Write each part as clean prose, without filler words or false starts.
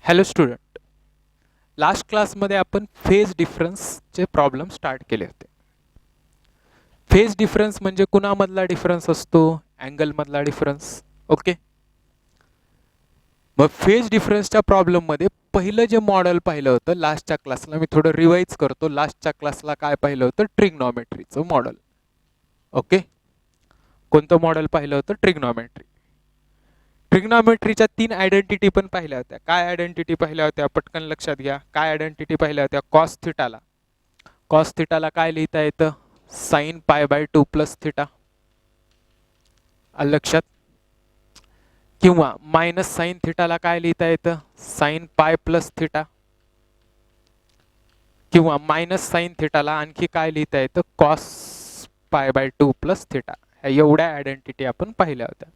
Hello student, last क्लासमध्ये आपण phase डिफरन्सचे problem start केले होते. फेज डिफरन्स म्हणजे कुणामधला डिफरन्स असतो? अँगलमधला डिफरन्स. ओके. मग फेज डिफरन्सच्या प्रॉब्लेममध्ये पहिलं जे मॉडेल पाहिलं होतं लास्टच्या क्लासला, मी थोडं रिवाइज करतो. लास्टच्या क्लासला काय पाहिलं होतं? ट्रिग्नॉमेट्रीचं मॉडेल. ओके. कोणतं मॉडेल पाहिलं होतं? ट्रिग्नॉमेट्री. ट्रिग्नॉमेट्रीच्या 3 आयडेंटिटी पण पाहिल्या होत्या. काय आयडेंटिटी पाहिल्या होत्या? पटकन लक्षात घ्या. काय आयडेंटिटी पाहिल्या होत्या? कॉस थिटाला. कॉस थिटाला काय लिहिता येतं? Sign pi by 2 plus theta. लक्षात. किंवा मायनस साइन थिटाला काय लिहिता येतं? साइन पाय प्लस थिटा. किंवा मायनस साइन थिटाला आणखी काय लिहिता येतं? Cos pi by 2 plus theta. ह्या एवढ्या आयडेंटिटी आपण पाहिल्या होत्या.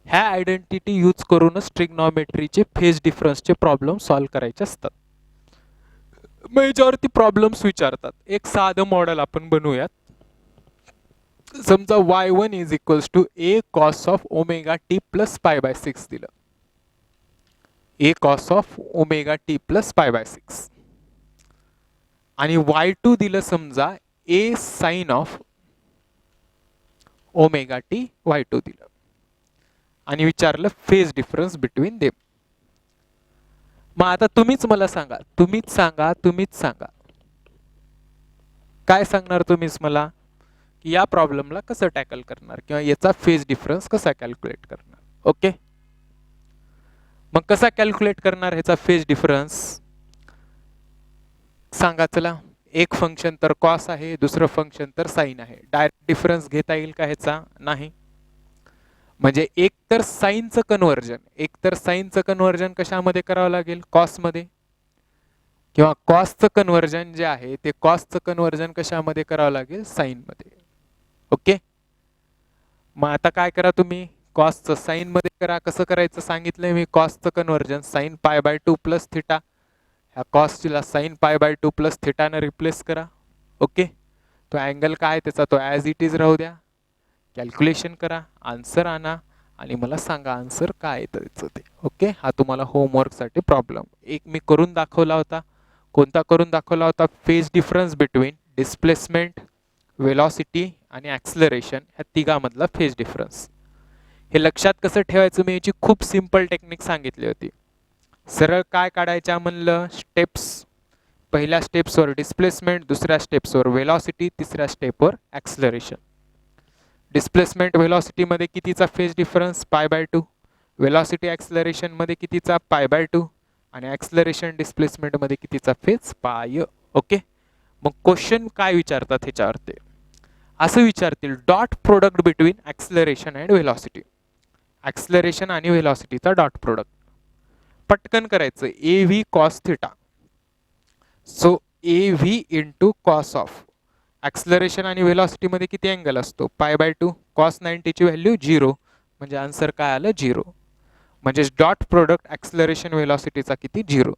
ह्या आयडेंटिटी यूज करूनच ट्रिग्नॉमेट्रीचे फेज डिफरन्सचे प्रॉब्लेम सॉल्व्ह करायचे असतात. मग याच्यावरती प्रॉब्लेम्स विचारतात. एक साधं मॉडेल आपण बनवूयात. समजा y1 is equals to a cos of omega t plus pi by 6 दिलं. a cos of omega t plus pi by 6 आणि y2 दिलं समजा a sine of omega t y2 दिलं आणि विचारलं फेज डिफरन्स बिटवीन देम. मग आता तुम्हीच मला सांगा, तुम्हीच सांगा काय सांगणार तुम्हीच मला की या प्रॉब्लेमला कसं टॅकल करणार किंवा याचा फेज डिफरन्स कसा कॅल्क्युलेट करणार. ओके. मग कसा कॅल्क्युलेट करणार ह्याचा फेज डिफरन्स सांगा. चला, एक फंक्शन तर कॉस आहे, दुसरं फंक्शन तर साइन आहे. डायरेक्ट डिफरन्स घेता येईल का ह्याचा? नाही. म्हणजे एक तर साइनचं कन्वर्जन कशामध्ये करावं लागेल? कॉसमध्ये. किंवा कॉसचं कन्वर्जन जे आहे ते कॉसचं कन्वर्जन कशामध्ये करावं लागेल? साइनमध्ये. ओके. मग आता काय करा तुम्ही? कॉसचं साइन मध्ये करा. कसं करायचं सांगितलंय मी? कॉसचं conversion sine pi by 2 plus theta. ह्या कॉसला साइन पाय बाय 2 प्लस थिटाने रिप्लेस करा. ओके. तो अँगल काय त्याचा? तो ॲज इट इज राहू द्या. कॅल्क्युलेशन करा, आन्सर आणा आणि मला सांगा आन्सर काय येतं त्याचं ते. ओके. हा तुम्हाला होमवर्कसाठी प्रॉब्लेम एक मी करून दाखवला होता. कोणता करून दाखवला होता? Phase difference between displacement, velocity आणि ॲक्सलरेशन ह्या तिघामधला फेज डिफरन्स. हे लक्षात कसं ठेवायचं मी याची खूप सिंपल टेक्निक सांगितली होती. सरळ काय काढायच्या म्हणलं? स्टेप्स. पहिल्या स्टेप्सवर डिस्प्लेसमेंट, दुसऱ्या स्टेप्सवर वेलॉसिटी, तिसऱ्या स्टेपवर ॲक्सलरेशन. डिस्प्लेसमेंट वेलॉसिटी मध्ये कितीचा फेज डिफरन्स? पाय बाय 2. वेलॉसिटी ॲक्सलरेशन मध्ये कितीचा? पाय बाय 2. आणि ॲक्सलरेशन डिस्प्लेसमेंट मध्ये कितीचा फेज? पाय. ओके. मग क्वेश्चन काय विचारतात ह्याच्यावरती? असं विचारतील, dot product between acceleration and velocity. Acceleration आणि वेलॉसिटीचा डॉट प्रोडक्ट. पटकन करायचं. A V cos theta. So A V into cos of acceleration आणि वेलॉसिटी मध्ये किती अँगल असतो? पाय बाय 2. कॉस 90 ची व्हॅल्यू 0 म्हणजे आन्सर काय आलं? 0. म्हणजे डॉट प्रोडक्ट ॲक्सलरेशन वेलॉसिटीचा किती? 0.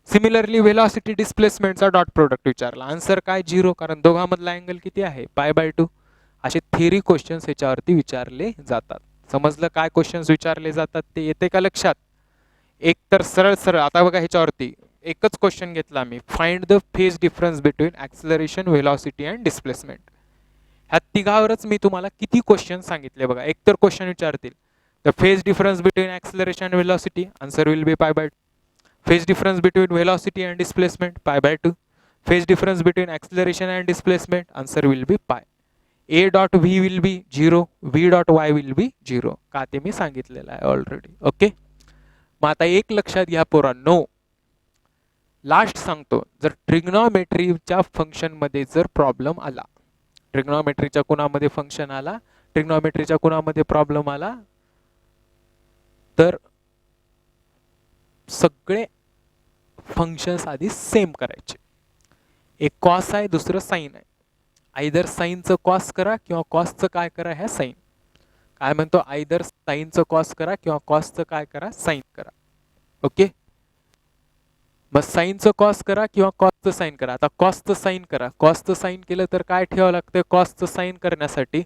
सिमिलरली वेलॉसिटी डिस्प्लेसमेंटचा डॉट प्रोडक्ट विचारला, आन्सर काय? 0, कारण दोघांमधला अँगल किती आहे? पाय बाय 2. असे थिअरी क्वेश्चन्स ह्याच्यावरती विचारले जातात. समजलं काय क्वेश्चन्स विचारले जातात ते? येते का लक्षात? एक तर सरळ सरळ आता बघा ह्याच्यावरती एकच क्वेश्चन घेतला मी, find the phase difference between acceleration, velocity and displacement. ह्या तिघावरच मी तुम्हाला किती क्वेश्चन सांगितले बघा. एक तर क्वेश्चन विचारतील the phase difference between acceleration and velocity, answer will be pi by 2. Phase difference between velocity and displacement, pi by 2. Phase difference between acceleration and displacement, answer will be pi. A dot v will be 0, v dot y will be 0. का ते मी सांगितलेलं आहे already. Okay. मग आता एक लक्षात घ्या पोरांनो, लास्ट सांगतो, जर ट्रिग्नॉमेट्रीच्या फंक्शनमध्ये जर प्रॉब्लेम आला, ट्रिग्नॉमेट्रीच्या कोणामध्ये फंक्शन आला, ट्रिग्नॉमेट्रीच्या कोणामध्ये प्रॉब्लेम आला, तर सगळे फंक्शन्स आधी सेम करायचे. एक कॉस आहे, दुसरं साइन आहे. आयदर साइनचं कॉस करा किंवा कॉसचं काय करा, ह्या साइन. काय म्हणतो? आयदर साइनचं कॉस करा किंवा कॉसचं काय करा, साइन करा. ओके. मग साइनचं कॉस करा किंवा कॉसचं साइन करा. आता कॉसचं साइन करा. कॉसचं साइन केलं तर काय ठेवावं लागतं? कॉसचं साइन करण्यासाठी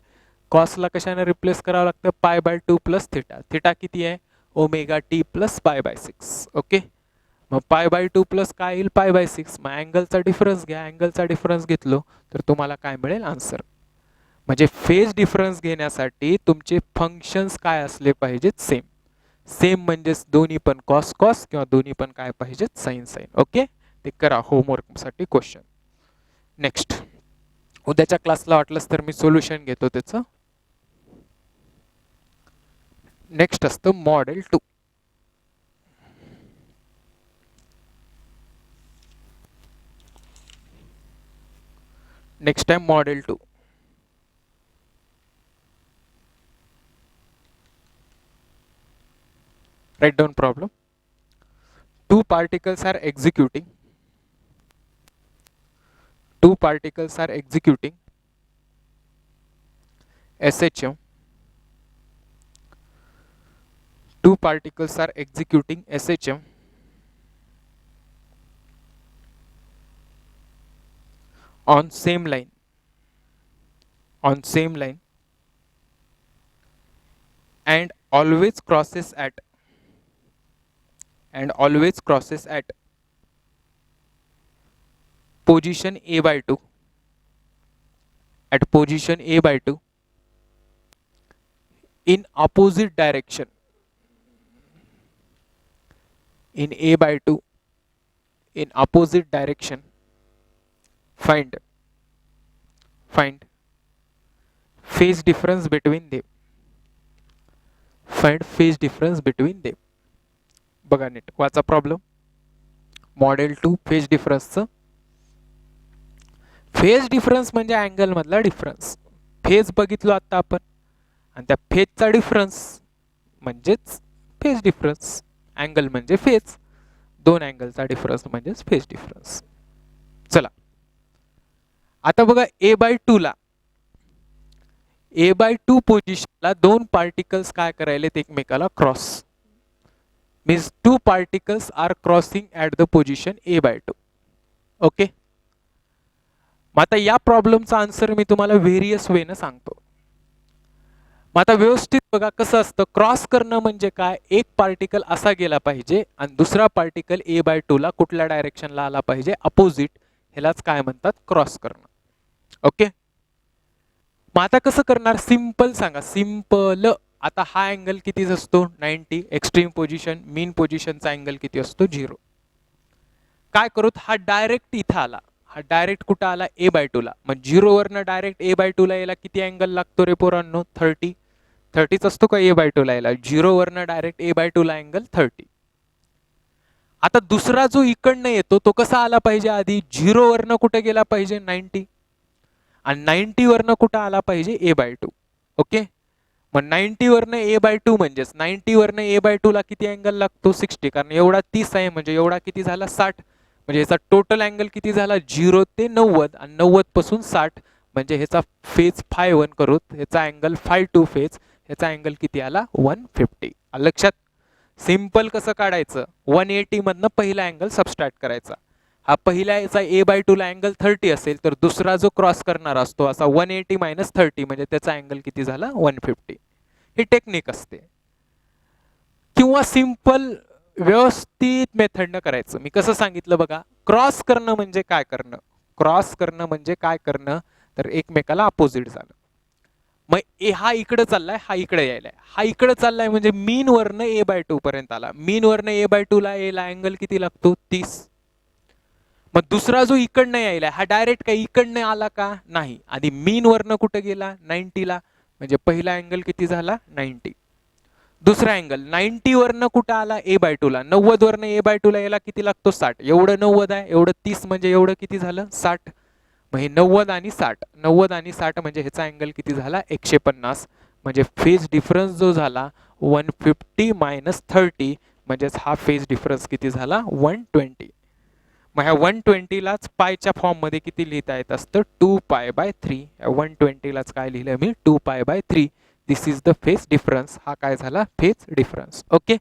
कॉसला कशाने रिप्लेस करावं लागतं? पाय बाय 2 प्लस थिटा. थिटा किती आहे? Omega t plus pi by 6. Okay, मग पाय बाय 2 प्लस काय येईल, पाय बाय 6. मग अँगलचा डिफरन्स घ्या, अँगलचा डिफरन्स घेतलो तर तुम्हाला काय मिळेल, आन्सर. म्हणजे फेज डिफरन्स घेण्यासाठी तुमचे फंक्शन्स काय असले पाहिजेत, सेम. सेम म्हणजेच दोन्ही पण कॉस कॉस किंवा दोन्ही पण काय पाहिजेत, साइन साइन. ओके, ते करा होमवर्कसाठी क्वेश्चन. नेक्स्ट, उद्याच्या क्लासला वाटलंच तर मी सोल्युशन घेतो त्याचं. नेक्स्ट असतं model 2. Next time model 2. Write down problem. Two particles are executing. Two particles are executing SHM. Two particles are executing SHM on same line. On same line. And always crosses at. And always crosses at position A by 2. At position A by 2. In opposite direction. In A by 2. In opposite direction. Find phase difference between them. Find phase difference between them. बघा नीट वाचा problem. Model 2 phase डिफरन्सचं. Phase difference म्हणजे angle मधला difference. Phase बघितलो आता आपण, आणि त्या फेजचा डिफरन्स म्हणजेच फेज डिफरन्स. अँगल म्हणजे फेज, दोन अँगलचा डिफरन्स म्हणजेच फेज डिफरन्स. चला आता बघा, ए बाय 2 ला, ए बाय 2 पोझिशनला दोन पार्टिकल्स काय करायलेत, एकमेकाला cross. Means two particles are crossing at the position A by 2. Okay, मग आता या प्रॉब्लेमचा आन्सर मी तुम्हाला व्हेरियस वेनं सांगतो. मग आता व्यवस्थित बघा कसं असतं. क्रॉस करणं म्हणजे काय, एक पार्टिकल असा गेला पाहिजे आणि दुसरा पार्टिकल ए बाय 2 ला कुठल्या डायरेक्शनला आला पाहिजे, अपोजिट. ह्यालाच काय म्हणतात, क्रॉस करणं. ओके, मग आता कसं करणार, सिंपल सांगा, सिंपल. आता हा अँगल किती असतो, 90. एक्स्ट्रीम पोझिशन, मीन पोझिशनचा अँगल किती असतो, 0. काय करूत, हा डायरेक्ट इथं आला, हा डायरेक्ट कुठं आला, ए बाय 2 ला. मग 0 वरनं डायरेक्ट ए बाय 2 ला यायला किती अँगल लागतो रे पोरांनो, 30. 30च असतो का ए बाय 2 ला यायला. 0 वरनं डायरेक्ट ए बाय 2 ला अँगल 30. आता दुसरा जो इकडनं येतो तो कसा आला पाहिजे, आधी 0 वरनं कुठे गेला पाहिजे, 90. आणि 90 वरनं कुठं आला पाहिजे, ए बाय 2. ओके, मग 90 वरनं ए बाय 2 म्हणजेच 90 वरनं ए बाय 2 ला किती अँगल लागतो, 60. कारण एवढा 30 आहे म्हणजे एवढा किती झाला, 60. म्हणजे ह्याचा टोटल अँगल किती झाला, 0 ते 90. आणि 90 पासून 60 म्हणजे ह्याचा फेज φ1 करूत, ह्याचा अँगल φ2 फेज, ह्याचा अँगल किती आला, 150. लक्षात. सिंपल कसं काढायचं, 180 मधनं पहिला अँगल सबस्ट्रॅक्ट करायचा. हा पहिला याचा ए बाय 2 ला अँगल 30 असेल तर दुसरा जो क्रॉस करणार असतो असा 180 मायनस 30 म्हणजे त्याचा अँगल किती झाला, 150. ही टेक्निक असते. किंवा सिंपल व्यवस्थित मेथडनं करायचं. मी कसं सांगितलं बघा, क्रॉस करणं म्हणजे काय करणं, क्रॉस करणं म्हणजे काय करणं, तर एकमेकाला अपोजिट झालं. मग ए हा इकडे चाललाय, हा इकडे यायलाय, हा इकडे चाललाय म्हणजे मीन वरनं ए बाय 2 पर्यंत आला. मीन वरनं ए बाय 2 ला यायला अँगल किती लागतो, 30. मग दुसरा जो इकडनं यायला, हा डायरेक्ट काही इकडनं आला का, नाही. आधी मीन वरनं कुठे गेला, 90 ला. म्हणजे पहिला अँगल किती झाला, 90. दुसरा अँगल 90 वरनं कुठं आला, ए बाय 2 ला. 90 वरनं ए बाय 2 ला यायला किती लागतो, 60. एवढं 90 आहे, एवढं 30 म्हणजे एवढं किती झालं, 60. मग हे 90 आणि 60, 90 आणि 60 म्हणजे ह्याचा अँगल किती झाला, 150. म्हणजे फेज डिफरन्स जो झाला 150 मायनस 30 म्हणजेच हा फेज डिफरन्स किती झाला, 120. मग ह्या 120 लाच पायच्या फॉर्म मध्ये किती लिहिता येत असतं, 2 पाय बाय 3. 120 लाच काय लिहिलं मी, 2 pi by 3. This is the phase difference. हा काय झाला, फेज डिफरन्स. ओके,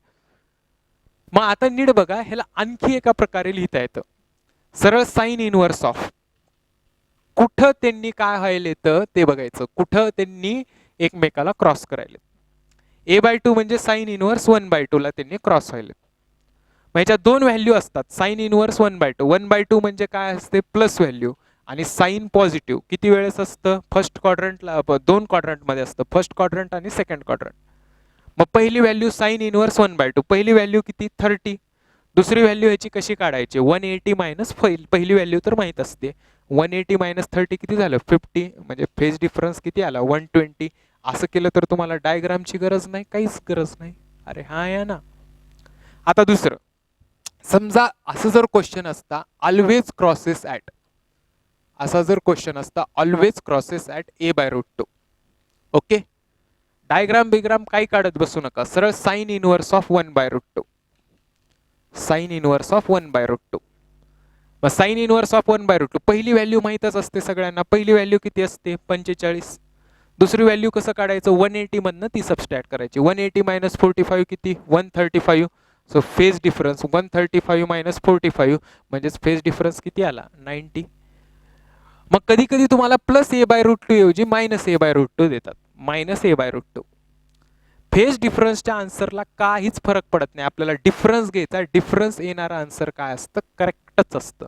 मग आता नीट बघा, ह्याला आणखी एका प्रकारे लिहिता येतं, सरळ साइन इनवर्स ऑफ. कुठं त्यांनी काय व्हायला येतं ते बघायचं, कुठं त्यांनी एकमेकाला क्रॉस करायला. A/2 म्हणजे साइन इनवर्स 1/2 ला त्यांनी क्रॉस व्हायले. मग ह्याच्यात दोन व्हॅल्यू असतात, साइन इनवर्स 1/2. 1/2 म्हणजे काय असते, प्लस व्हॅल्यू. आणि साइन पॉझिटिव्ह किती वेळेस असतं, फर्स्ट क्वाड्रंटला, दोन क्वाड्रंटमध्ये असतं, फर्स्ट क्वाड्रंट आणि सेकंड क्वाड्रंट. मग पहिली व्हॅल्यू साइन इनवर्स 1/2, पहिली व्हॅल्यू किती, 30. दुसरी व्हॅल्यू ह्याची कशी काढायची, 180 मायनस पहिली व्हॅल्यू तर माहीत असते. 180 मायनस 30 किती झालं, 50. म्हणजे फेज डिफरन्स किती आला, 120. असं केलं तर तुम्हाला डायग्रामची गरज नाही, काहीच गरज नाही. अरे हा या ना. आता दुसरं, समजा असं जर क्वेश्चन असता, ऑलवेज क्रॉसेस ॲट, असा जर क्वेश्चन असता, always crosses at A/√2. Okay, diagram बिग्राम काही काढत बसू नका, सरळ sine inverse of 1/√2. Sine inverse of 1/√2. मग साइन इनवर्स ऑफ 1/√2, पहिली व्हॅल्यू माहीतच असते सगळ्यांना, पहिली व्हॅल्यू किती असते, 45. दुसरी व्हॅल्यू कसं काढायचं, 180 मधनं ती सबस्ट्रॅक्ट करायची. 180 मायनस 45 किती, 135. सो फेज डिफरन्स 135 मायनस 45 म्हणजेच फेज डिफरन्स किती आला, 90. मग कधी कधी तुम्हाला प्लस A/√2 ऐवजी मायनस A/√2 देतात, मायनस A/√2. फेज डिफरन्सच्या आन्सरला काहीच फरक पडत नाही, आपल्याला डिफरन्स घ्यायचा, डिफरन्स येणारा आन्सर काय असतं, करेक्टच असतं.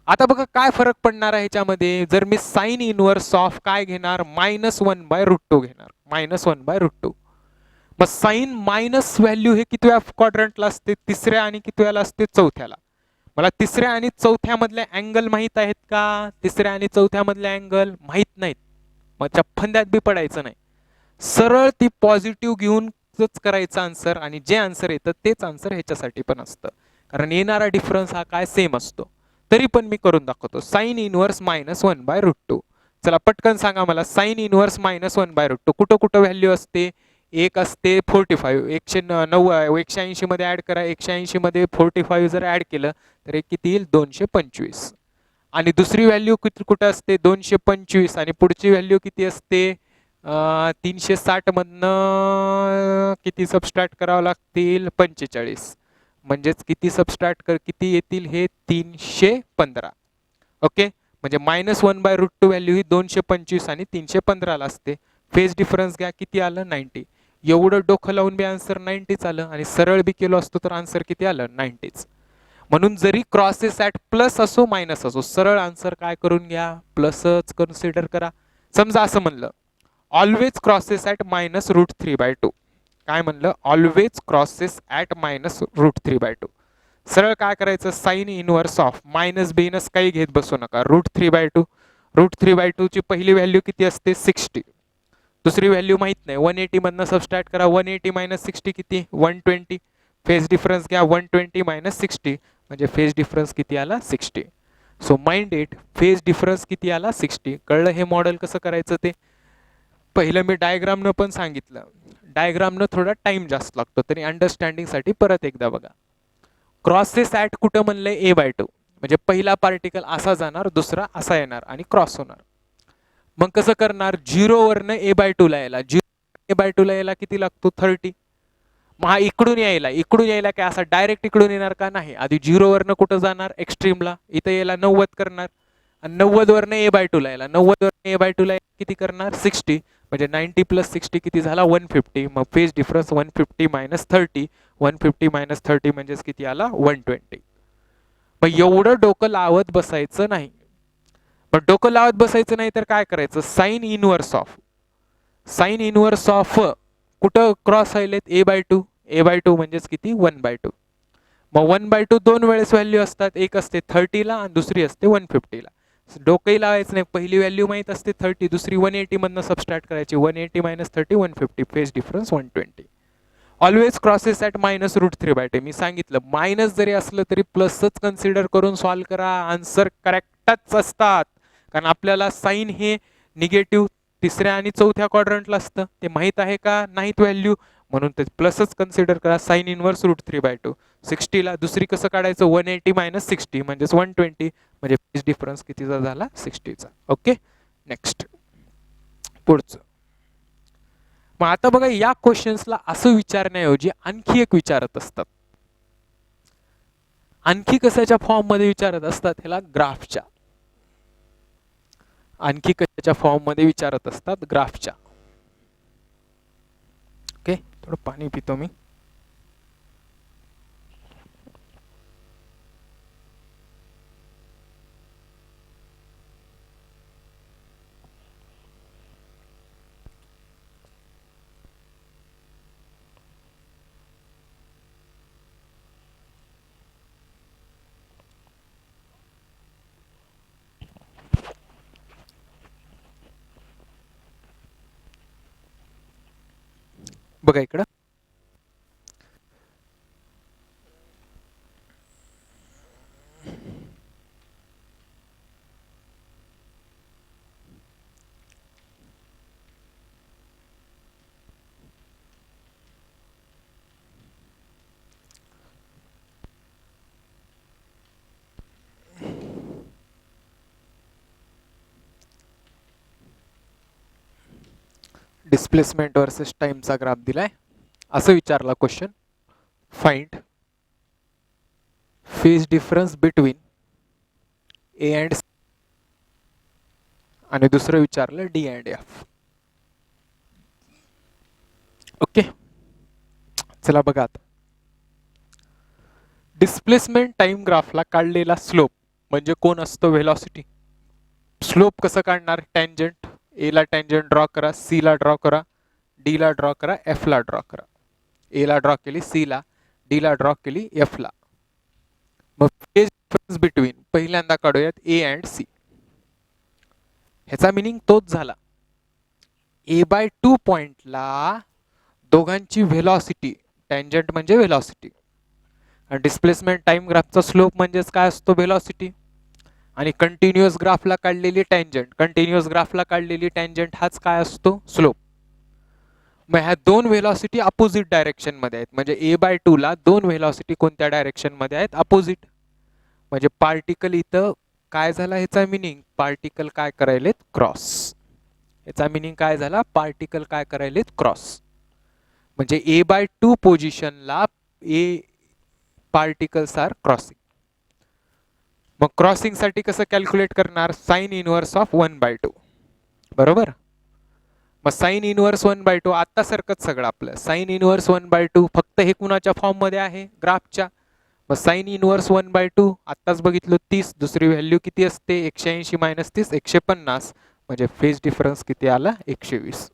आता बघा काय फरक पडणार आहे ह्याच्यामध्ये, जर मी साइन इनवर्स ऑफ काय घेणार, -1/√2 घेणार, -1/√2. मग साइन मायनस व्हॅल्यू हे कितव्या क्वाड्रंटला असते, तिसऱ्या, आणि कितव्याला असते, चौथ्याला. मला तिसऱ्या आणि चौथ्या मधले अँगल माहित आहेत का, तिसऱ्या आणि चौथ्या मधले अँगल माहित नाहीत, मग फंद्यात बी पडायचं नाही, सरळ ती पॉझिटिव्ह घेऊनच करायचं आन्सर, आणि जे आन्सर येतं तेच आन्सर ह्याच्यासाठी पण असतं, कारण येणारा डिफरन्स हा काय सेम असतो. तरी पण मी करून दाखवतो, साइन इनवर्स -1/√2. चला पटकन सांगा मला, साइन इनवर्स -1/√2 कुठं कुठं व्हॅल्यू असते, एक असते 45, 180 मध्ये ऍड करा, 180 मध्ये 45 जर ऍड केलं तर एक किती येईल, 225. आणि दुसरी व्हॅल्यू कुठं असते, 225, आणि पुढची व्हॅल्यू किती असते, 360 मधनं किती सबस्ट्रॅक्ट करावं लागतील, 45. म्हणजेच किती सबस्ट्रॅक्ट किती येतील, हे 315. ओके, म्हणजे -1/√2 व्हॅल्यू ही 225 आणि 315 ला असते. फेज डिफरन्स घ्या, किती आलं, 90. एवढं डोकं लावून बी आन्सर 90च आलं, आणि सरळ बी केलो असतो तर आन्सर किती आलं, 90च. म्हणून जरी क्रॉसेस ॲट प्लस असो मायनस असो, सरळ आन्सर काय करून घ्या, प्लसच कन्सिडर करा. समजा असं म्हणलं, ऑलवेज क्रॉसेस ॲट -√3/2. काय म्हणलं, ऑलवेज क्रॉसेस ॲट -√3/2. सरळ काय करायचं, साइन इनवर्स ऑफ, मायनस बिनस काही घेत बसू नका, √3/2. √3/2 ची पहिली व्हॅल्यू किती असते, 60. दुसरी व्हॅल्यू माहित नाही, 180 मधनं सबस्ट्रॅक्ट करा, 180 मायनस 60 किती, 120. फेज डिफरन्स घ्या, 120 मायनस 60 म्हणजे फेज डिफरन्स किती आला, 60. So mind it, phase difference किती आला, 60. कळलं हे मॉडेल कसं करायचं ते. पहिलं मी डायग्रामनं पण सांगितलं, डायग्रामनं थोडा टाइम जास्त लागतो, तरी अंडरस्टँडिंगसाठी परत एकदा बघा. क्रॉसेस ॲट कुठं म्हणलंय, A/2, म्हणजे पहिला पार्टिकल असा जाणार, दुसरा असा येणार आणि क्रॉस होणार. मग कसं करणार, 0 वरनं A/2 ला यायला, 0 A/2 ला यायला किती लागतो, 30. मग हा इकडून यायला काय असा डायरेक्ट इकडून येणार का, नाही, आधी 0 वरनं कुठं जाणार, एक्स्ट्रीमला, इथं यायला 90 करणार, आणि 90 वरनं A/2 ला यायला, 90 वरनं A/2 ला किती करणार, 60. म्हणजे 90 + 60 किती झाला, 150. मग फेज डिफरन्स 150 मायनस 30, 150 मायनस 30 म्हणजेच किती आला, 120. मग एवढं डोकं लावत बसायचं नाही. पण डोकं लावत बसायचं नाही तर काय करायचं, sign inverse of, sign inverse of कुठं क्रॉस राहिलेत, A/2. A/2 म्हणजेच किती, 1/2. मग 1/2 दोन वेळेस व्हॅल्यू असतात, एक असते 30 ला आणि दुसरी असते 150 ला. डोकंही लावायचं नाही, पहिली व्हॅल्यू माहित असते 30, दुसरी 180 मधनं सबस्ट्रॅक्ट करायची, 180 minus 30, 150. Phase difference 120. Always crosses at -√3/2. मी सांगितलं, मायनस जरी असलं तरी प्लसच कन्सिडर करून सॉल्व करा, आन्सर करेक्टच असतात. कारण आपल्याला साइन हे निगेटिव्ह तिसऱ्या आणि चौथ्या क्वाड्रंटला असतं, ते माहित आहे का, नाहीत व्हॅल्यू, म्हणून ते प्लसच कन्सिडर करा. Sine inverse √3/2. 60 ला दुसरी कसं काढायचं, 180 मायनस 60 म्हणजेच 120, म्हणजे फेज डिफरन्स कितीचा झाला, 60चा. ओके, नेक्स्ट पुढचं. मग आता बघा, या क्वेश्चन्सला असं विचारण्याऐवजी आणखी एक विचारत असतात. आणखी कशाच्या फॉर्म मध्ये विचारत असतात, ह्याला ग्राफच्या, आणखी कशाच्या फॉर्म मध्ये विचारत असतात, ग्राफच्या. ओके, ओके, थोडं पाणी पितो मी. बघा इकडं, डिस्प्लेसमेंट वर्सेस टाइमचा ग्राफ दिलाय. असं विचारला question, find phase difference between A and C, आणि दुसरं विचारलं डी अँड एफ. ओके, चला बघा आता. डिस्प्लेसमेंट टाइम ग्राफला काढलेला स्लोप म्हणजे कोण असतो? व्हेलॉसिटी. स्लोप कसं काढणार? टँजंट. ए ला टँजंट ड्रॉ करा, सी ला ड्रॉ करा, डी ला ड्रॉ करा, एफ ला ड्रॉ करा. ए ला ड्रॉ केली, सी ला, डी ला ड्रॉ केली, एफ ला. मग फेज डिफरन्स बिटवीन पहिल्यांदा काढूयात ए अँड सी. ह्याचा मिनिंग तोच झाला. A/2 पॉइंटला दोघांची व्हेलॉसिटी, टँजंट म्हणजे व्हेलॉसिटी, आणि डिस्प्लेसमेंट टाइम ग्राफचा स्लोप म्हणजेच काय असतो? व्हेलॉसिटी. आणि कंटिन्युअस ग्राफला काढलेली टँजंट, कंटिन्युअस ग्राफला काढलेली टँजंट हाच काय असतो? स्लोप. मग ह्या दोन व्हेलॉसिटी अपोजिट डायरेक्शन मध्ये आहेत. म्हणजे A/2 ला दोन व्हेलॉसिटी कोणत्या डायरेक्शन मध्ये आहेत? अपोजिट. म्हणजे पार्टिकल इथं काय झाला? ह्याचा मिनिंग पार्टिकल काय करायलेत? क्रॉस. याचा मिनिंग काय झाला? पार्टिकल काय करायलेत? क्रॉस. म्हणजे A/2 पोझिशनला ए पार्टिकल्स आर क्रॉसिंग. मग क्रॉसिंग साठी कसं कॅल्क्युलेट करणार? Sign inverse of 1/2. बरोबर. मग साइन इनवर्स 1/2 आता सारखंच सगळं आपलं. साइन इनवर्स 1/2 फक्त हे कुणाच्या फॉर्म मध्ये आहे? ग्राफच्या. मग साइन इनवर्स 1/2 आत्ताच बघितलं 30, दुसरी व्हॅल्यू किती असते? 180 - 30 150. म्हणजे फेज डिफरन्स किती आला? 120.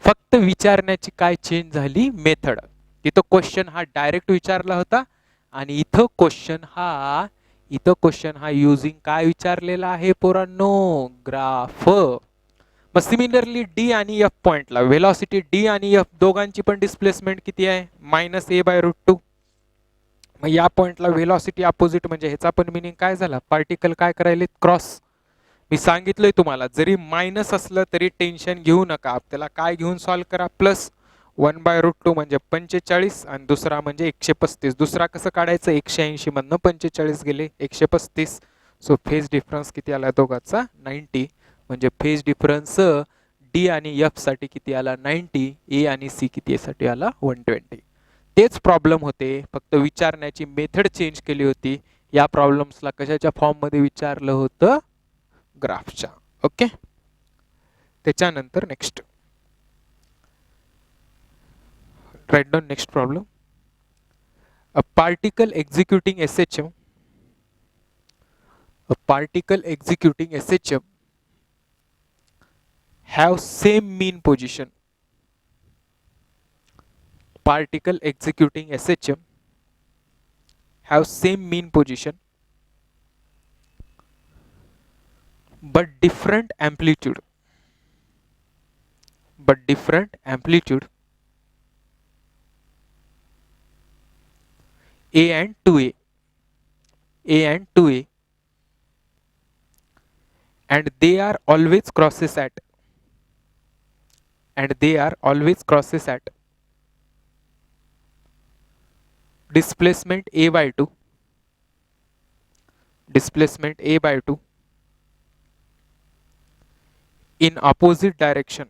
फक्त विचारण्याची काय चेंज झाली? मेथड. इथं क्वेश्चन हा डायरेक्ट विचारला होता, आणि इथं क्वेश्चन हा युजिंग काय विचारलेला आहे पोरांनो? ग्राफ. मग सिमिलरली डी आणि एफ पॉइंटला व्हेलॉसिटी डी आणि एफ दोघांची पण डिस्प्लेसमेंट किती आहे? -a/√2. मग या पॉइंटला व्हेलॉसिटी अपोजिट, म्हणजे ह्याचा पण मिनिंग काय झाला? पार्टिकल काय करायले? क्रॉस. मी सांगितलंय तुम्हाला, जरी मायनस असलं तरी टेन्शन घेऊ नका. त्याला काय घेऊन सॉल्व करा? प्लस 1/√2 म्हणजे 45, आणि दुसरा म्हणजे 135. दुसरा कसं काढायचं? 180 मधनं 45 गेले 135. सो फेज डिफरन्स किती आला दोघांचा? 90. म्हणजे फेज डिफरन्स डी आणि एफ साठी किती आला? 90. ए आणि सी किती साठी आला? 120. तेच प्रॉब्लेम होते, फक्त विचारण्याची मेथड चेंज केली होती. या प्रॉब्लेम्सला कशाच्या फॉर्म मध्ये विचारलं होतं? ग्राफच्या. ओके, त्याच्यानंतर next, write down next problem. A particle executing SHM, a particle executing SHM have same mean position. Particle executing SHM have same mean position but different amplitude. A and 2A. And they are always crosses at displacement A/2 in opposite direction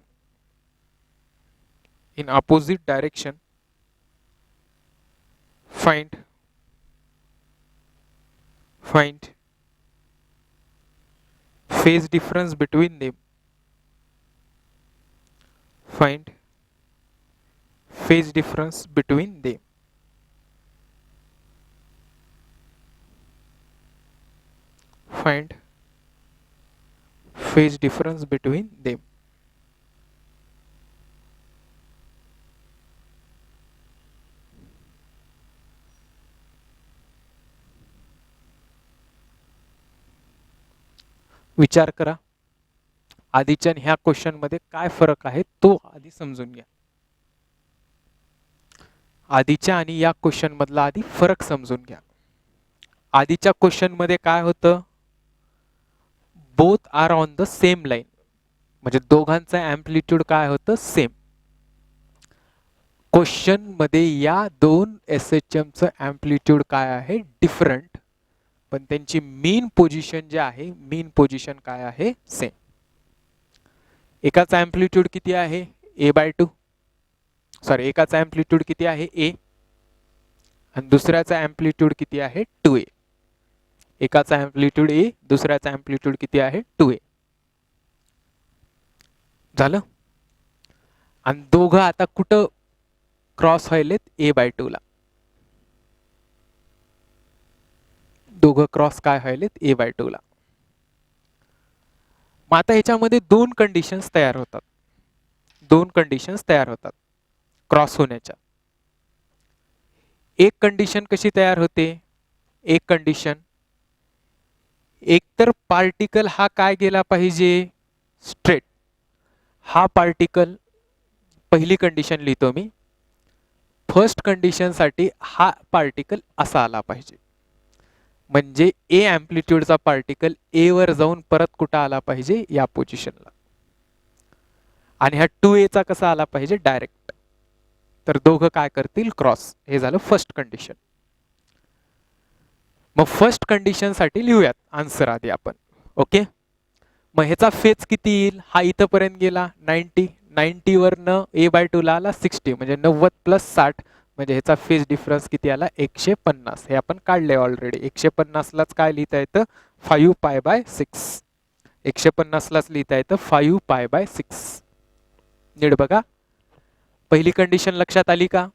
find phase difference between them. Phase difference between them. Find phase difference between them. विचार करा, आधीच्या ह्या question मध्ये काय फरक आहे तो आधी समजून घ्या. आधीच्या आणि या क्वेश्चन मधला आधी फरक समजून घ्या. आधीच्या क्वेश्चन मध्ये काय होतं, both are on the same line, म्हणजे दोघांचा अँप्लिट्यूड काय होतं, सेम. क्वेश्चन मध्ये या दोन SHM चं अँप्लिट्यूड काय आहे, डिफरंट, पण त्यांची मीन पोझिशन जे आहे, मीन पोझिशन काय आहे, सेम. एकाचा अँप्लिट्यूड किती आहे, a/2, सॉरी एकाचा अँप्लिट्यूड किती आहे, a, आणि दुसऱ्याचा अँप्लिट्यूड किती आहे, 2a. एकाचा अँप्लिट्यूड a, दुसऱ्याचा अँप्लिट्यूड किती आहे, 2a. झालं. आणि दोघं आता कुठं क्रॉस व्हायलेत, a/2 ला. दोघं क्रॉस काय व्हायलेत, a/2 ला. मग आता ह्याच्यामध्ये दोन कंडिशन्स तयार होतात, दोन कंडिशन्स तयार होतात क्रॉस होण्याच्या. एक कंडिशन कशी तयार होते, एक कंडिशन, एकतर पार्टिकल हा काय गेला पाहिजे, स्ट्रेट. हा पार्टिकल, पहिली कंडिशन लिहितो मी, फर्स्ट कंडिशन साठी हा पार्टिकल असा आला पाहिजे, म्हणजे ए अँप्लिट्यूडचा पार्टिकल ए वर जाऊन परत कुठं आला पाहिजे, या पोझिशनला. आणि हा 2a चा कसा आला पाहिजे, डायरेक्ट. तर दोघं काय करतील, क्रॉस. हे झालं फर्स्ट कंडिशन. मग फर्स्ट कंडिशन साठी लिहूयात आन्सर आधी आपण. ओके, मग ह्याचा फेज किती येईल, हा इथपर्यंत गेला 90, 90 वरनं a/2 ला आला 60, म्हणजे 90 + 60, म्हणजे ह्याचा फेज डिफरन्स किती आला, 150. हे आपण काढले ऑलरेडी. 150 लाच काय लिहिता येतं, 5π/6. 150 लाच लिहिता येतं 5π/6. नीट बघा, पहिली कंडिशन लक्षात आली का.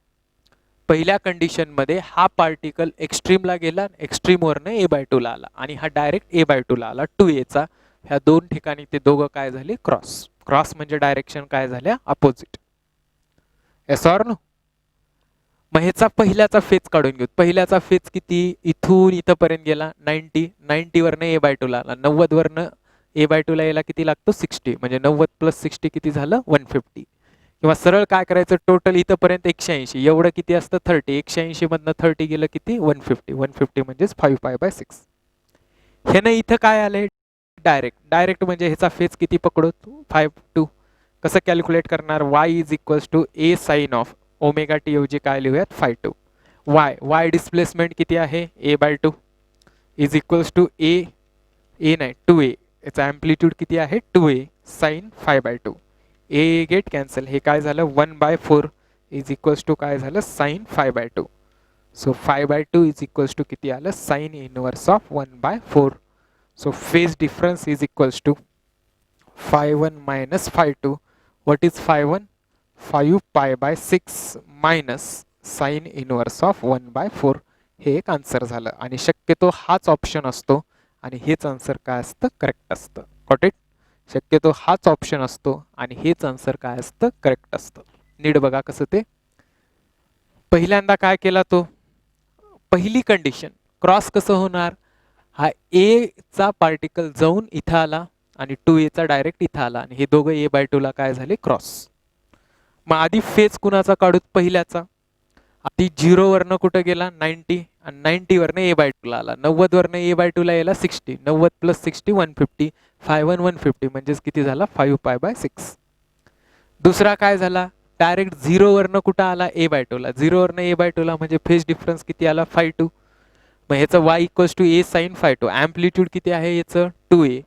पहिल्या कंडिशन मध्ये हा पार्टिकल एक्स्ट्रीमला गेला, एक्स्ट्रीम वरनं a/2 ला आला, आणि हा डायरेक्ट a/2 ला आला 2a चा. ह्या दोन ठिकाणी ते दोघं काय झाले, क्रॉस. क्रॉस म्हणजे डायरेक्शन काय झाल्या, अपोजिट. Yes or no. मग ह्याचा पहिल्याचा फेज काढून घेऊ. पहिल्याचा फेज किती, इथून इथपर्यंत गेला 90, 90 वरनं a/2 ला आला, 90 वरनं a/2 ला यायला किती लागतो, 60, म्हणजे 90 + 60 किती झालं, 150. किंवा सरळ काय करायचं, टोटल इथपर्यंत 180, एवढं किती असतं, 30. 180 मधनं 30 गेलं किती, 150. 150 म्हणजेच 5π/6. ह्यानं इथं काय आलंय, डायरेक्ट. डायरेक्ट म्हणजे ह्याचा फेज किती पकडू, 5 कसं कॅल्क्युलेट करणार, y = a sin of ω/t ऐवजी काय लिहूयात, 5 y डिस्प्लेसमेंट किती आहे, a/2 = a नाही 2a. याचा अँप्लिट्यूड किती आहे, 2a sin 5/2. a get cancel, हे काय झालं, 1/4 = काय झालं, sin 5/2. सो 5/2 = किती आलं, sin inverse of 1/4. So phase difference = 5/1 - 5/2. What is 5/1, 5π/6 minus sine inverse of 1/4. हे एक आन्सर झालं, आणि शक्यतो हाच ऑप्शन असतो, आणि हेच आन्सर काय असतं, करेक्ट असतं. Got it. शक्यतो हाच ऑप्शन असतो, आणि हेच आन्सर काय असतं, करेक्ट असतं. नीट बघा कसं ते. पहिल्यांदा काय केला तो, पहिली कंडिशन, क्रॉस कसं होणार, हा a चा पार्टिकल जाऊन इथं आला, आणि 2a चा डायरेक्ट इथं आला, आणि हे दोघं a/2 ला काय झाले, क्रॉस. मग आधी फेज कुणाचा काढूत, पहिल्याचा. आधी 0 वरनं कुठं गेला, 90, आणि 90 वरनं a/2 ला आला, 90 वरनं a/2 ला यायला 60, 90 + 60 150, 5/1 150, म्हणजेच किती झाला, 5π/6. दुसरा काय झाला, डायरेक्ट 0 वरनं कुठं आला, a/2 ला. 0 वरनं a/2 ला म्हणजे फेज डिफरन्स किती आला, 5 मग ह्याचं y = a sin 5 अँप्लिट्यूड किती आहे याचं, 2a.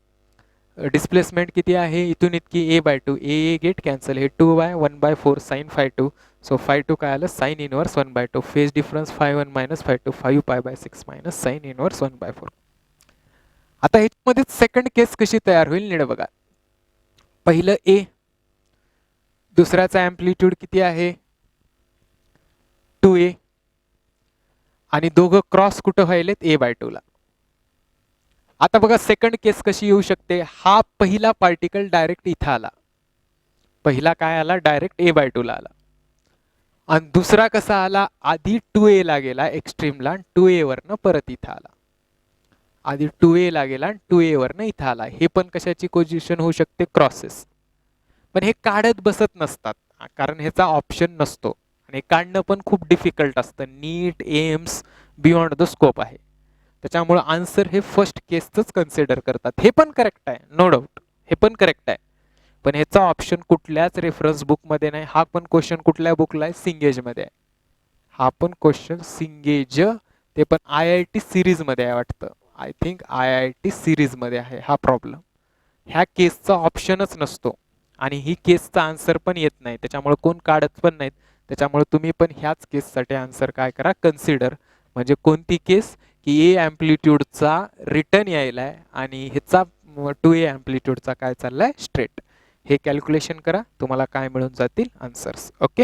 डिस्प्लेसमेंट किती आहे, इथून इतकी a/2, a गेट कॅन्सल, हे 2y 1/4 sin 5. सो 5 काय आलं, sine inverse 1/2. Phase difference 5/1 - 5/2, 5π/6 minus sine inverse 1/4. आता ह्याच्यामध्ये सेकंड केस कशी तयार होईल, नीट बघा. पहिलं a, दुसऱ्याचा अँप्लिट्यूड किती आहे, 2a आणि दोघं क्रॉस कुठं व्हायलेत a/2 ला. आता बघा सेकंड केस कशी येऊ शकते. हा पहिला पार्टिकल डायरेक्ट इथं आला, पहिला काय आला, डायरेक्ट a/2 ला आला. आणि दुसरा कसा आला, आधी 2a ला गेला एक्स्ट्रीमला आणि 2a वरनं परत इथं आला. आधी 2a ला गेला आणि 2a वरनं इथं आला. हे पण कशाची पोझिशन होऊ शकते, क्रॉसेस. पण हे काढत बसत नसतात कारण ह्याचा ऑप्शन नसतो आणि काढणं पण खूप डिफिकल्ट असतं. नीट एम्स बियॉन्ड द स्कोप आहे. त्याच्यामुळे आन्सर हे फर्स्ट केसच कन्सिडर करतात. हे पण करेक्ट आहे, नो डाऊट, हे पण करेक्ट आहे. पण ह्याचा ऑप्शन कुठल्याच रेफरन्स बुकमध्ये नाही. हा पण क्वेश्चन कुठल्या बुकला आहे, सिंगेजमध्ये आहे. हा पण क्वेश्चन सिंगेज, ते पण IIT सिरीजमध्ये आहे वाटतं. आय थिंक IIT सिरीजमध्ये आहे हा प्रॉब्लेम. ह्या केसचा ऑप्शनच नसतो आणि ही केसचा आन्सर पण येत नाही, त्याच्यामुळे कोण काढत पण नाहीत. त्याच्यामुळे तुम्ही पण ह्याच केससाठी आन्सर काय करा, कन्सिडर. म्हणजे कोणती केस, की ए ॲम्प्लिट्यूडचा रिटर्न यायला आहे आणि ह्याचा 2a ॲम्प्लिट्यूडचा काय चाललाय, स्ट्रेट. हे कॅल्क्युलेशन करा, तुम्हाला काय मिळून जातील आन्सर्स. ओके,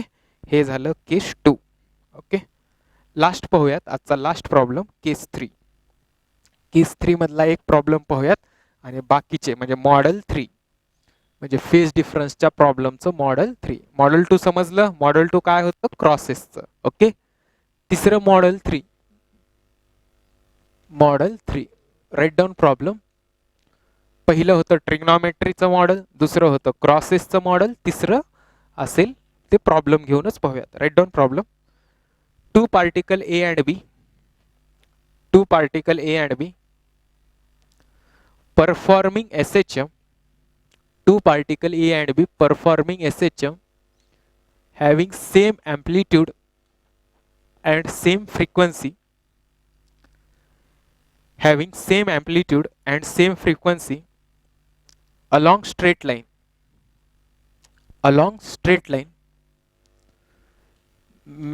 हे झालं केस 2. ओके, लास्ट पाहूयात आजचा लास्ट प्रॉब्लेम, केस 3. केस 3 मधला एक प्रॉब्लेम पाहूयात आणि बाकीचे म्हणजे मॉडेल 3 म्हणजे फेज डिफरन्सच्या प्रॉब्लेमचं मॉडेल 3. मॉडेल 2 समजलं. मॉडेल 2 काय होतं, क्रॉसेसचं. ओके, तिसरं model 3. Model 3 write down problem. पहिलं होतं ट्रिग्नॉमेट्रीचं मॉडेल, दुसरं होतं क्रॉसेसचं मॉडेल, तिसरं असेल ते प्रॉब्लेम घेऊनच पाहूयात. Write down problem. 2 particle A and B, 2 particle A and B performing SHM, 2 particle A and B performing SHM having same amplitude and same frequency, having same amplitude and same frequency along straight line, along straight line.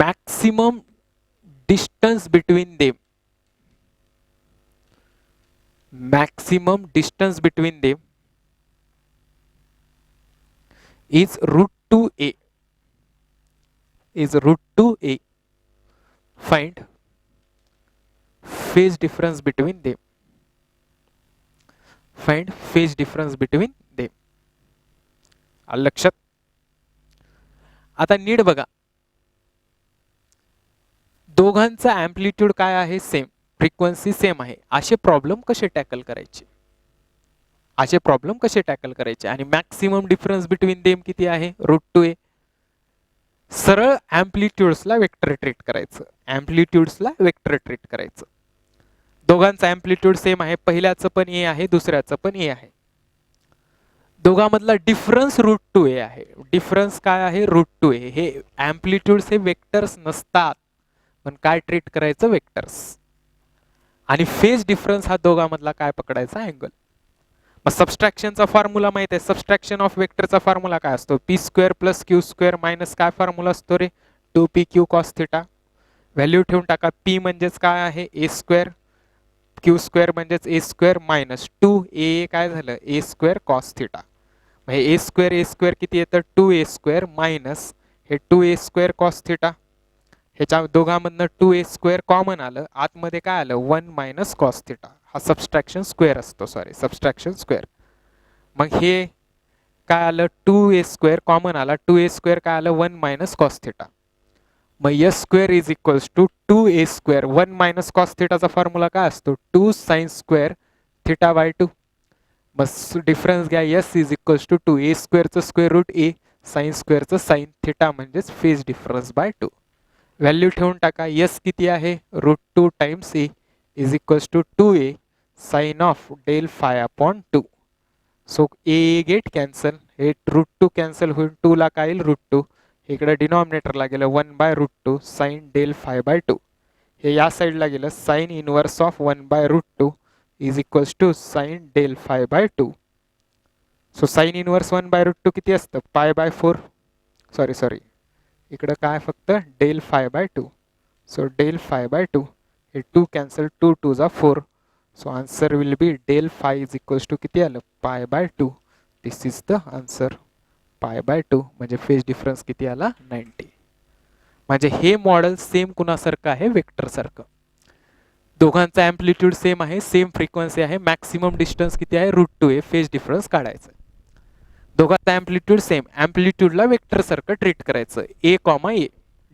Maximum distance between them, maximum distance between them is root 2a, is root 2a. Find phase difference between them, find phase difference between them. लक्षात. आता नीट बघा, दोघांचा amplitude काय आहे, same, frequency same आहे. असे problem कसे tackle करायचे, असे प्रॉब्लेम कसे टॅकल करायचे. आणि मॅक्सिमम डिफरन्स बिटवीन देम किती आहे, रूट 2a. सरळ ॲम्प्लिट्यूड्सला वेक्टर ट्रीट करायचं, ॲम्प्लिट्यूड्सला वेक्टर ट्रीट करायचं. दोघांचा ॲम्प्लिट्यूड सेम आहे, पहिल्याचं पण a आहे, दुसऱ्याचं पण a आहे. दोघांमधला डिफरन्स रूट 2a आहे. डिफरन्स काय आहे, रूट 2a. हे ॲम्प्लिट्यूड्स हे वेक्टर्स नसतात, पण काय ट्रीट करायचं, वेक्टर्स. आणि फेज डिफरन्स हा दोघांमधला काय पकडायचा, अँगल. मग सबस्ट्रॅक्शनचा फॉर्म्युला माहित आहे. सबस्ट्रॅक्शन ऑफ वेक्टरचा फॉर्म्युला काय असतो, p² + q² मायनस काय फॉर्म्युला असतो रे, 2pq cos θ. व्हॅल्यू ठेवून टाका. p म्हणजेच काय आहे, a², q² म्हणजेच a² मायनस 2a काय झालं, a² cos θ. म्हणजे a² किती येतं, 2a² मायनस हे 2a² cos θ. ह्याच्या दोघांमधनं 2a² कॉमन आलं, आतमध्ये काय आलं, 1 मायनस cos θ. हा सबस्ट्रॅक्शन स्क्वेअर असतो, सॉरी सबस्ट्रॅक्शन स्क्वेअर. मग हे काय आलं, 2a² कॉमन आला, 2a² काय आलं, 1 मायनस cos θ. मग s² is equals to 2a². 1 minus cos θ चा फॉर्म्युला काय असतो, 2 sin² θ/2. बस डिफरन्स घ्या, s is equals to 2 a² चं स्क्वेअर रूट a, sin² चं sin θ म्हणजेच फेज डिफरन्स बाय 2. व्हॅल्यू ठेवून टाका. s किती आहे, root 2 times a is equals to 2a sine of del phi upon 2. So a get cancel, हे root 2 cancel होईल, 2 ला काय येईल, रूट 2. इकडे डिनॉमिनेटरला गेलं 1/√2 साइन डेल फाय बाय 2. हे या साईडला गेलं sine inverse of 1/√2 is equals to sine del phi by 2. So sine inverse 1/√2 किती असतं, π/4. सॉरी इकडं काय फक्त del phi by 2. So del phi by 2, हे 2 कॅन्सल, 2 2 जा 4. So answer will be del phi is equals to किती आलं, π/2. This is the answer, π/2. म्हणजे फेज डिफरन्स किती आला, 90. म्हणजे हे मॉडेल सेम कुणासारखं आहे, वेक्टर सारखं. दोघांचा अँप्लिट्यूड सेम आहे, सेम फ्रिक्वेन्सी आहे, मॅक्सिमम डिस्टन्स किती आहे, √2a, फेज डिफरन्स काढायचा. दोघांचा अँप्लिट्यूड सेम, अँप्लिट्यूडला वेक्टर सारखं ट्रीट करायचं, a,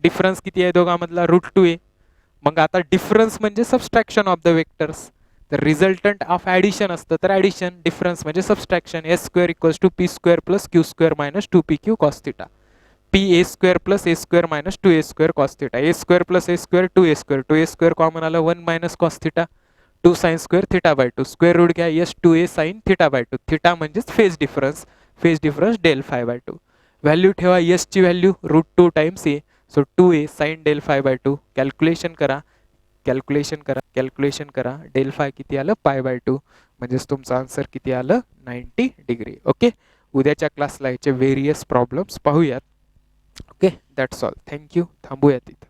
डिफरन्स किती आहे दोघांमधला, √2a. मग आता डिफरन्स म्हणजे सबस्ट्रॅक्शन ऑफ द वेक्टर्स, तर रिझल्टंट ऑफ ॲडिशन असतं तर ॲडिशन, डिफरन्स म्हणजे subtraction. s² = p² + q² - 2pq cos θ. pa² + a² - 2a² cos θ. a² + a² 2a², 2a² common आलं, 1 - cos θ, 2 sin² θ/2, स्क्वेअर रूट घ्या, s2a sin θ/2. θ म्हणजेच phase difference, phase difference ΔΦ/2. Value ठेवा, s ची value √2 times a, so 2a sin ΔΦ/2. Calculation करा, calculation करा, ΔΦ किती आलं, π/2, म्हणजेच तुमचं आन्सर किती आलं, 90 डिग्री. ओके, उद्याच्या क्लासला याचे व्हेरियस प्रॉब्लेम्स पाहूयात. Okay, that's all. थँक्यू. थांबूयात इथं.